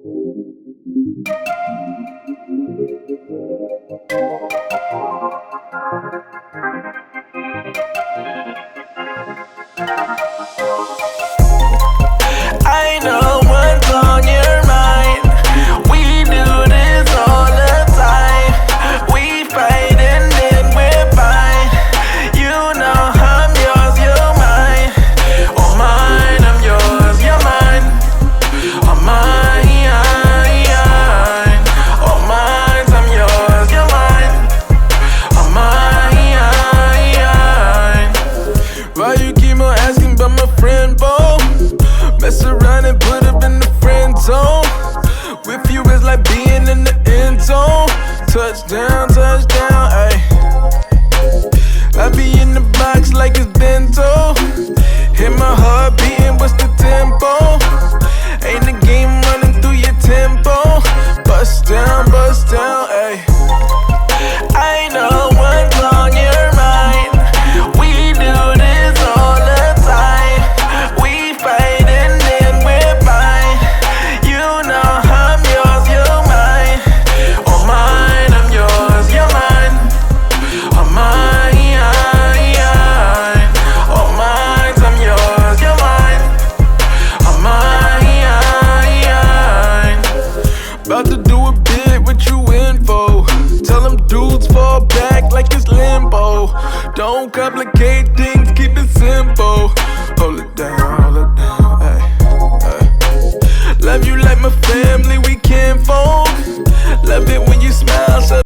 I know what's on your mind. We do this all the time. We fight and then we're fine. You know I'm yours, you're mine. Oh mine, I'm yours, you're mine. Oh mine, oh mine, I'm yours, you're mine. Oh mine. Why you keep on asking about my friend, Bo? Mess around and put up in the friend zone. With you it's like being in the end zone. Touchdown, touchdown, ayy. I be in the box like it's bento. Hit my heart beating, what's the tempo? Ain't the game running through your tempo. Bust down, ayy. I know what's on your mind. We do this all the time. We fight and then we're fine. You know I'm yours, you're mine. Oh mine, I'm yours, you're mine. Oh mine, oh mine, I'm yours, you're mine. Oh mine. About to do a bit, what you in for? Tell them dudes fall back like it's limbo. Don't complicate